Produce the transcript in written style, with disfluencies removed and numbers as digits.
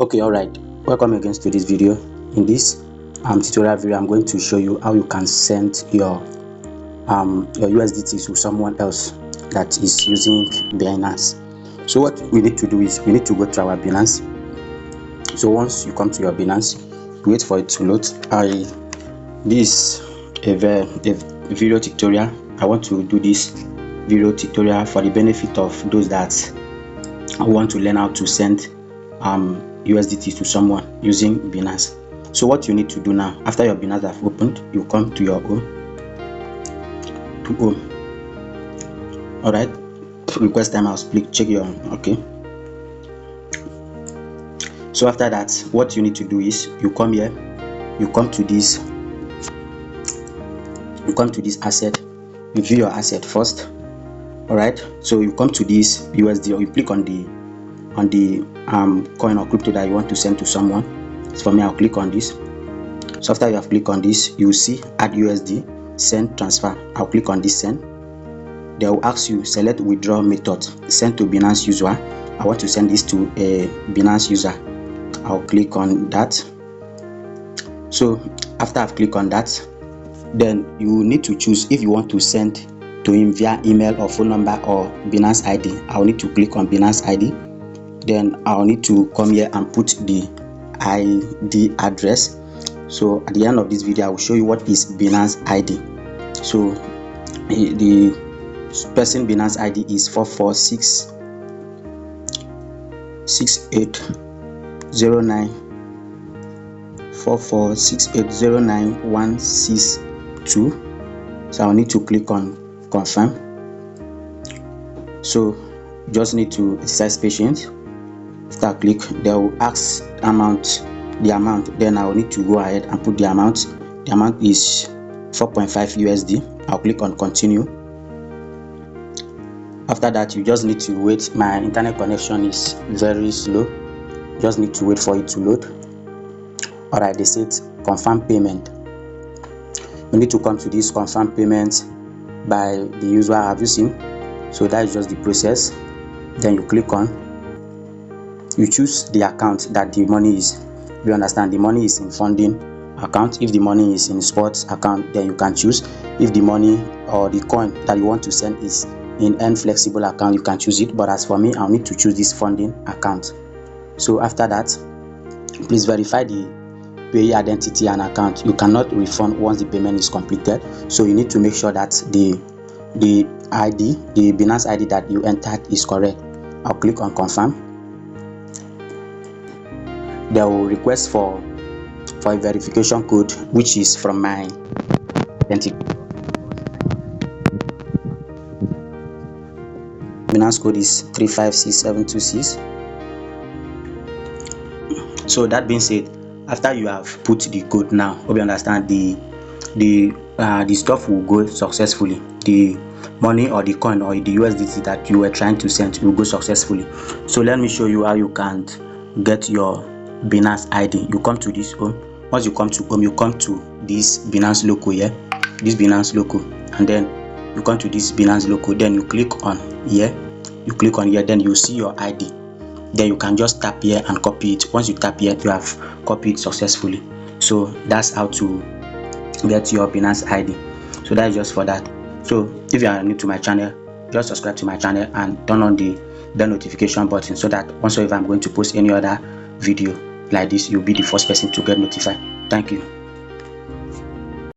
Okay, all right, welcome again to this video. In this tutorial video, I'm going to show you how you can send your USDT to someone else that is using Binance. So what we need to do is we need to go to our Binance. So once you come to your Binance, wait for it to load. This is a video tutorial. I want to do this video tutorial for the benefit of those that want to learn how to send USDT to someone using Binance. So what you need to do now, after your Binance have opened, you come to your home. All right, request time house, click, check your okay. So after that, what you need to do is you come here, you come to this asset, you view your asset first. All right, so you come to this USD, or you click on the coin or crypto that you want to send to someone. So for me, I'll click on this. So after you have clicked on this, you will see add USD, send, transfer. I'll click on this send. They will ask you select withdraw method, send to Binance user. I want to send this to a Binance user. I'll click on that. So after I've clicked on that, then you need to choose if you want to send to him via email or phone number or Binance ID. I'll need to click on Binance ID. Then I'll need to come here and put the ID address. So at the end of this video, I will show you what is Binance ID. So the person Binance ID is 446809446809162. So I'll need to click on confirm. So you just need to exercise patience. After I click, they will ask the amount. Then I will need to go ahead and put the amount. The amount is 4.5 USD. I'll click on continue. After that, you just need to wait. My internet connection is very slow. Just need to wait for it to load. All right, they said confirm payment. You need to come to this confirm payment by the user. Have you seen? So that is just the process. Then you click on, you choose the account that the money is. You understand, the money is in funding account. If the money is in sports account, then you can choose. If the money or the coin that you want to send is in earn flexible account, you can choose it. But as for me, I'll need to choose this funding account. So after that, please verify the payee identity and account. You cannot refund once the payment is completed. So you need to make sure that the ID, the Binance ID that you entered is correct. I'll click on confirm. They will request for a verification code, which is from my identity. Binance code is 356726. So that being said, after you have put the code, now hope you understand, the stuff will go successfully. The money or the coin or the USDT that you were trying to send will go successfully. So let me show you how you can get your Binance ID. You come to this home. Once you come to home, you come to this Binance logo here, this Binance logo, and then you come to this Binance logo. Then you click on here. You click on here. Then you see your ID. Then you can just tap here and copy it. Once you tap here, you have copied successfully. So that's how to get your Binance ID. So that is just for that. So if you are new to my channel, just subscribe to my channel and turn on the bell notification button, so that whenever I'm going to post any other video like this, you'll be the first person to get notified. Thank you.